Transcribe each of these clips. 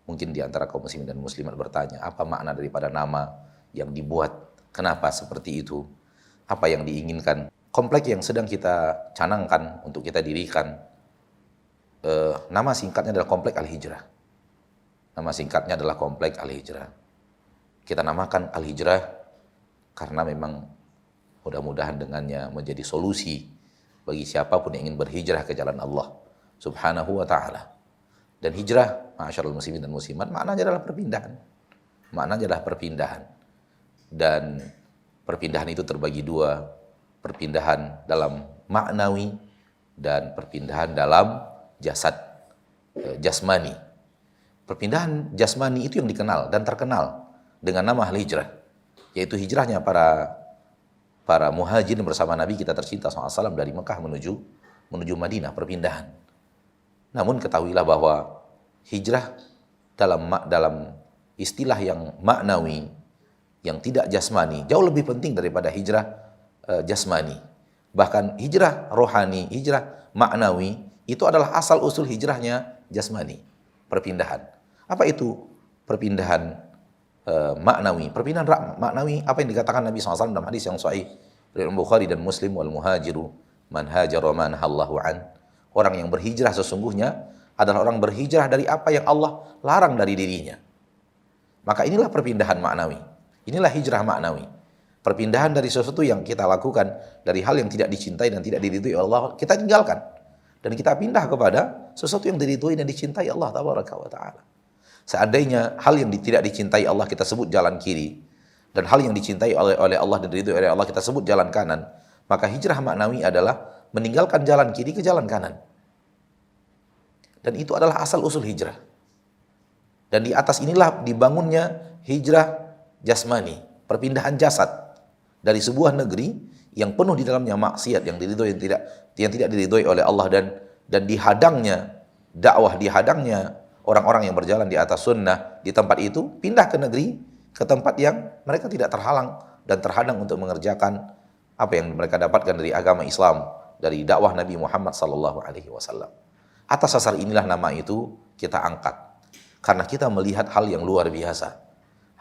Mungkin di antara kaum muslimin dan muslimat bertanya, apa makna daripada nama yang dibuat? Kenapa seperti itu? Apa yang diinginkan? Komplek yang sedang kita canangkan untuk kita dirikan, nama singkatnya adalah Komplek Al-Hijrah. Nama singkatnya adalah Komplek Al-Hijrah. Kita namakan Al-Hijrah karena memang mudah-mudahan dengannya menjadi solusi bagi siapapun yang ingin berhijrah ke jalan Allah Subhanahu wa ta'ala. Dan hijrah, ma'asyarul muslimin dan muslimat, maknanya adalah perpindahan. Maknanya adalah perpindahan. Dan perpindahan itu terbagi dua, perpindahan dalam maknawi dan perpindahan dalam jasad, jasmani. Perpindahan jasmani itu yang dikenal dan terkenal dengan nama Al-Hijrah, yaitu hijrahnya para muhajirin bersama Nabi kita tercinta SAW dari Mekah menuju Madinah, perpindahan. Namun ketahuilah bahwa hijrah dalam istilah yang maknawi, yang tidak jasmani, jauh lebih penting daripada hijrah jasmani. Bahkan hijrah rohani, hijrah maknawi, itu adalah asal usul hijrahnya jasmani, perpindahan. Apa itu perpindahan maknawi? Perpindahan maknawi, apa yang dikatakan Nabi SAW dalam hadis yang sahih riwayat Bukhari dan Muslim, wal muhajiru man hajara ma nahallahu an. Orang yang berhijrah sesungguhnya adalah orang berhijrah dari apa yang Allah larang dari dirinya. Maka inilah perpindahan maknawi. Inilah hijrah maknawi. Perpindahan dari sesuatu yang kita lakukan, dari hal yang tidak dicintai dan tidak diridhoi Allah, kita tinggalkan. Dan kita pindah kepada sesuatu yang diridhoi dan dicintai Allah Tabaraka wa Ta'ala. Seandainya hal yang tidak dicintai Allah kita sebut jalan kiri, dan hal yang dicintai oleh Allah dan diridhoi oleh Allah kita sebut jalan kanan, maka hijrah maknawi adalah meninggalkan jalan kiri ke jalan kanan. Dan itu adalah asal usul hijrah. Dan di atas inilah dibangunnya hijrah jasmani, perpindahan jasad dari sebuah negeri yang penuh di dalamnya maksiat yang diridhoi yang tidak diridhoi oleh Allah, dan dihadangnya dakwah, dihadangnya orang-orang yang berjalan di atas sunnah di tempat itu, pindah ke negeri, ke tempat yang mereka tidak terhalang dan terhadang untuk mengerjakan apa yang mereka dapatkan dari agama Islam, dari dakwah Nabi Muhammad SAW. Atas dasar inilah nama itu kita angkat. Karena kita melihat hal yang luar biasa.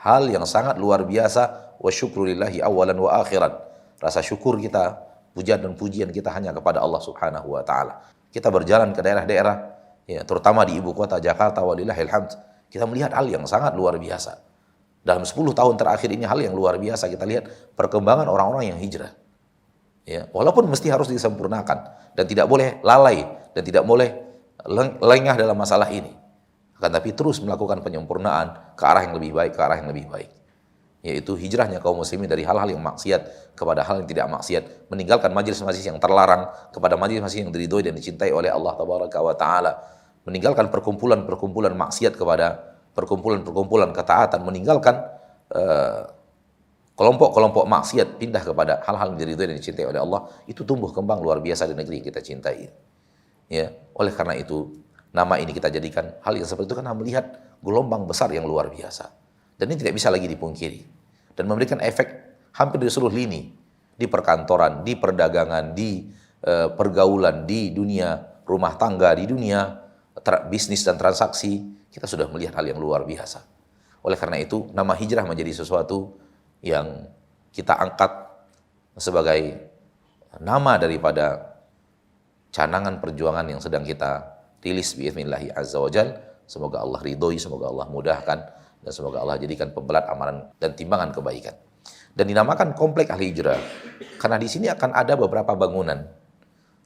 Hal yang sangat luar biasa. Wa syukru lillahi awalan wa akhiran. Rasa syukur kita, pujian dan pujian kita hanya kepada Allah Subhanahu wa Ta'ala. Kita berjalan ke daerah-daerah, ya, terutama di ibu kota Jakarta, walillahil hamd. Kita melihat hal yang sangat luar biasa. Dalam 10 tahun terakhir ini hal yang luar biasa. Kita lihat perkembangan orang-orang yang hijrah. Ya, walaupun mesti harus disempurnakan dan tidak boleh lalai dan tidak boleh lengah dalam masalah ini, akan tapi terus melakukan penyempurnaan ke arah yang lebih baik, ke arah yang lebih baik, yaitu hijrahnya kaum muslimin dari hal-hal yang maksiat kepada hal yang tidak maksiat, meninggalkan majelis-majelis yang terlarang kepada majelis-majelis yang diridhoi dan dicintai oleh Allah Tabaraka wa Ta'ala, meninggalkan perkumpulan-perkumpulan maksiat kepada perkumpulan-perkumpulan ketaatan, meninggalkan kelompok-kelompok maksiat, pindah kepada hal-hal yang diridhoi dan dicintai oleh Allah. Itu tumbuh kembang luar biasa di negeri yang kita cintai. Ya, oleh karena itu nama ini kita jadikan hal yang seperti itu karena melihat gelombang besar yang luar biasa. Dan ini tidak bisa lagi dipungkiri. Dan memberikan efek hampir di seluruh lini, di perkantoran, di perdagangan, di pergaulan, di dunia rumah tangga, di dunia bisnis dan transaksi, kita sudah melihat hal yang luar biasa. Oleh karena itu nama hijrah menjadi sesuatu yang kita angkat sebagai nama daripada canangan perjuangan yang sedang kita rilis biidznillahi azza wajal. Semoga Allah ridhoi, semoga Allah mudahkan, dan semoga Allah jadikan pembelat amalan dan timbangan kebaikan. Dan dinamakan Komplek Al-Hijrah karena di sini akan ada beberapa bangunan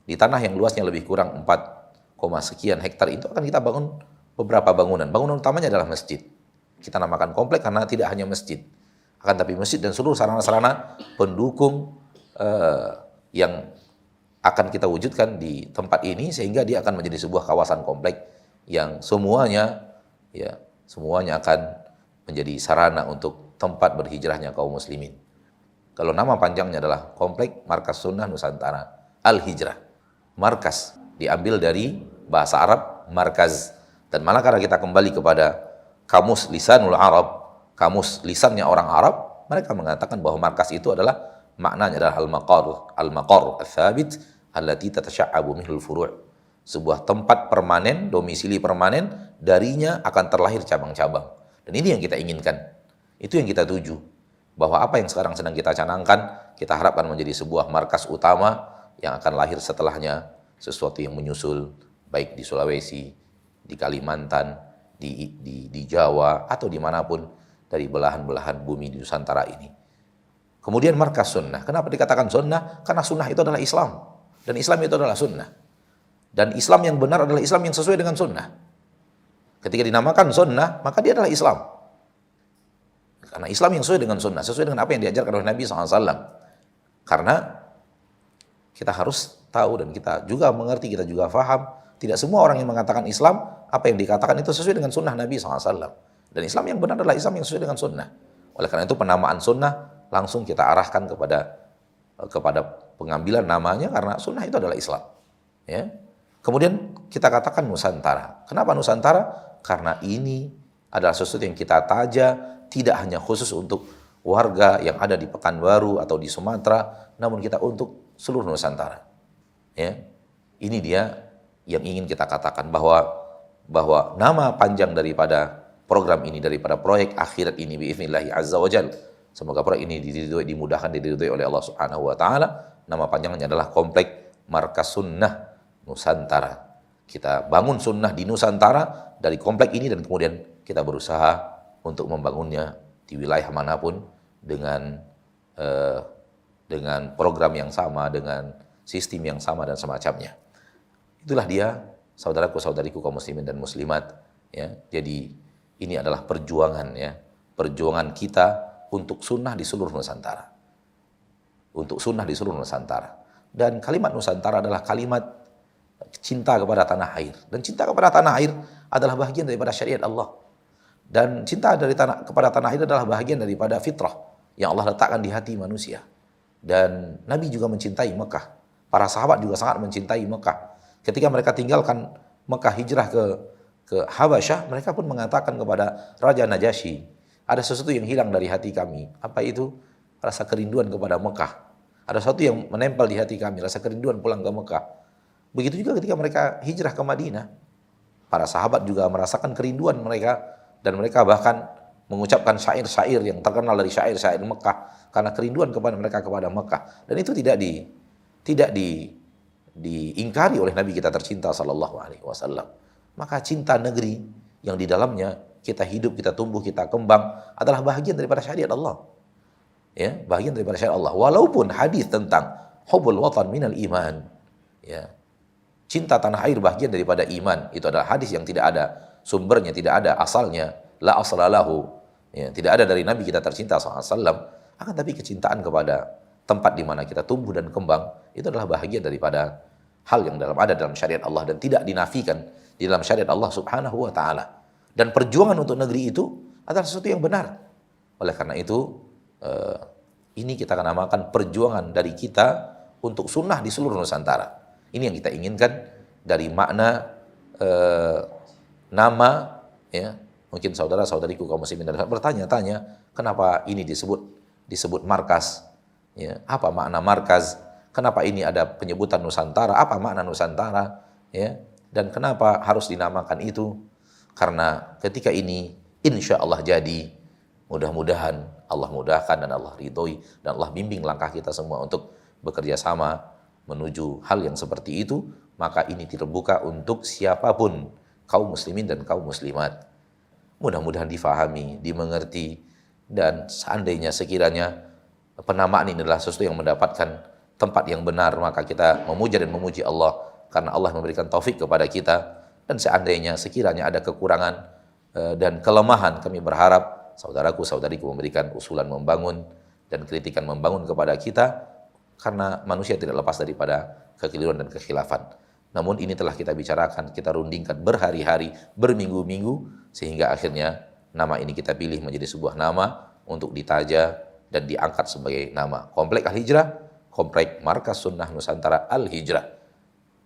di tanah yang luasnya lebih kurang 4, sekian hektar. Itu akan kita bangun beberapa bangunan. Bangunan utamanya adalah masjid. Kita namakan komplek karena tidak hanya masjid, akan tapi masjid dan seluruh sarana-sarana pendukung yang akan kita wujudkan di tempat ini, sehingga dia akan menjadi sebuah kawasan komplek yang semuanya akan menjadi sarana untuk tempat berhijrahnya kaum muslimin. Kalau nama panjangnya adalah Komplek Markas Sunnah Nusantara Al-Hijrah. Markas diambil dari bahasa Arab markaz, dan manakala kita kembali kepada kamus lisanul Arab, kamus lisannya orang Arab, mereka mengatakan bahwa markas itu adalah maknanya adalah al-maqar ats-tsabit allati tatasha'abu minhul furu'. Sebuah tempat permanen, domisili permanen, darinya akan terlahir cabang-cabang. Dan ini yang kita inginkan. Itu yang kita tuju. Bahwa apa yang sekarang sedang kita canangkan, kita harapkan menjadi sebuah markas utama yang akan lahir setelahnya, sesuatu yang menyusul, baik di Sulawesi, di Kalimantan, di Jawa, atau dimanapun dari belahan-belahan bumi di Nusantara ini. Kemudian markas sunnah. Kenapa dikatakan sunnah? Karena sunnah itu adalah Islam. Dan Islam itu adalah sunnah. Dan Islam yang benar adalah Islam yang sesuai dengan sunnah. Ketika dinamakan sunnah, maka dia adalah Islam. Karena Islam yang sesuai dengan sunnah, sesuai dengan apa yang diajarkan oleh Nabi SAW. Karena kita harus tahu dan kita juga mengerti, kita juga faham, tidak semua orang yang mengatakan Islam, apa yang dikatakan itu sesuai dengan sunnah Nabi SAW. Dan Islam yang benar adalah Islam yang sesuai dengan sunnah. Oleh karena itu penamaan sunnah langsung kita arahkan kepada pengambilan namanya, karena sunnah itu adalah Islam. Ya. Kemudian kita katakan Nusantara. Kenapa Nusantara? Karena ini adalah sesuatu yang kita taja, tidak hanya khusus untuk warga yang ada di Pekanbaru atau di Sumatera, namun kita untuk seluruh Nusantara. Ya. Ini dia yang ingin kita katakan, bahwa nama panjang daripada program ini, daripada proyek akhirat ini, bi'idznillah azza wa jalla, semoga proyek ini dimudahkan, diridhoi oleh Allah Subhanahu wa taala. Nama panjangnya adalah Komplek Markas Sunnah Nusantara. Kita bangun sunnah di Nusantara dari komplek ini, dan kemudian kita berusaha untuk membangunnya di wilayah manapun dengan program yang sama, dengan sistem yang sama dan semacamnya. Itulah dia, saudaraku-saudariku kaum muslimin dan muslimat. Ya, jadi ini adalah perjuangan, ya, perjuangan kita untuk sunnah di seluruh Nusantara, untuk sunnah di seluruh Nusantara. Dan kalimat Nusantara adalah kalimat cinta kepada tanah air, dan cinta kepada tanah air adalah bagian daripada syariat Allah. Dan cinta kepada tanah air adalah bagian daripada fitrah yang Allah letakkan di hati manusia. Dan Nabi juga mencintai Mekah. Para sahabat juga sangat mencintai Mekah. Ketika mereka tinggalkan Mekah hijrah ke Habasyah, mereka pun mengatakan kepada Raja Najasyi, ada sesuatu yang hilang dari hati kami. Apa itu? Rasa kerinduan kepada Mekah. Ada sesuatu yang menempel di hati kami, rasa kerinduan pulang ke Mekah. Begitu juga ketika mereka hijrah ke Madinah, para sahabat juga merasakan kerinduan mereka, dan mereka bahkan mengucapkan syair-syair yang terkenal dari syair-syair Mekah karena kerinduan kepada mereka kepada Mekah. Dan itu tidak diingkari oleh Nabi kita tercinta sallallahu alaihi wasallam. Maka cinta negeri yang di dalamnya kita hidup, kita tumbuh, kita kembang adalah bagian daripada syariat Allah. Ya, bagian daripada syariat Allah. Walaupun hadis tentang hubbul watan minal iman, ya, cinta tanah air bagian daripada iman, itu adalah hadis yang tidak ada sumbernya, tidak ada asalnya, la aslalahu, ya, tidak ada dari Nabi kita tercinta SAW. Akan tapi kecintaan kepada tempat di mana kita tumbuh dan kembang, itu adalah bahagian daripada hal yang ada dalam syariat Allah dan tidak dinafikan di dalam syariat Allah Subhanahu wa taala. Dan perjuangan untuk negeri itu adalah sesuatu yang benar. Oleh karena itu, ini kita akan namakan perjuangan dari kita untuk sunnah di seluruh Nusantara. Ini yang kita inginkan dari makna nama, ya. Mungkin saudara-saudariku kaum muslimin dan bertanya-tanya, kenapa ini disebut markas? Ya, apa makna markas? Kenapa ini ada penyebutan Nusantara? Apa makna Nusantara? Ya, dan kenapa harus dinamakan itu? Karena ketika ini insya Allah jadi, mudah-mudahan Allah mudahkan dan Allah ridhoi dan Allah bimbing langkah kita semua untuk bekerja sama menuju hal yang seperti itu, maka ini terbuka untuk siapapun kaum muslimin dan kaum muslimat. Mudah-mudahan difahami, dimengerti, dan seandainya sekiranya penamaan ini adalah sesuatu yang mendapatkan tempat yang benar, maka kita memuja dan memuji Allah karena Allah memberikan taufik kepada kita. Dan seandainya sekiranya ada kekurangan dan kelemahan, kami berharap saudaraku-saudariku memberikan usulan membangun dan kritikan membangun kepada kita, karena manusia tidak lepas daripada kekeliruan dan kekhilafan. Namun ini telah kita bicarakan, kita rundingkan berhari-hari, berminggu-minggu, sehingga akhirnya nama ini kita pilih menjadi sebuah nama untuk ditaja dan diangkat sebagai nama Komplek Al-Hijrah, Komplek Markas Sunnah Nusantara Al-Hijrah.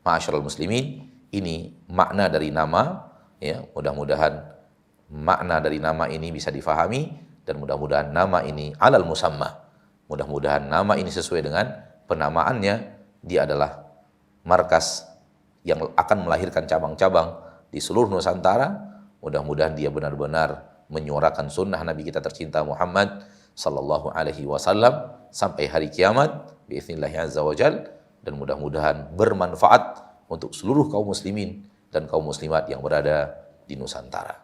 Ma'asyiral muslimin, ini makna dari nama, ya, mudah-mudahan makna dari nama ini bisa difahami, dan mudah-mudahan nama ini alal musamma, Mudah-mudahan nama ini sesuai dengan penamaannya, dia adalah markas yang akan melahirkan cabang-cabang di seluruh Nusantara. Mudah-mudahan dia benar-benar menyuarakan sunnah Nabi kita tercinta Muhammad sallallahu alaihi wasallam sampai hari kiamat biiznillah azza wajal, dan mudah-mudahan bermanfaat untuk seluruh kaum muslimin dan kaum muslimat yang berada di Nusantara.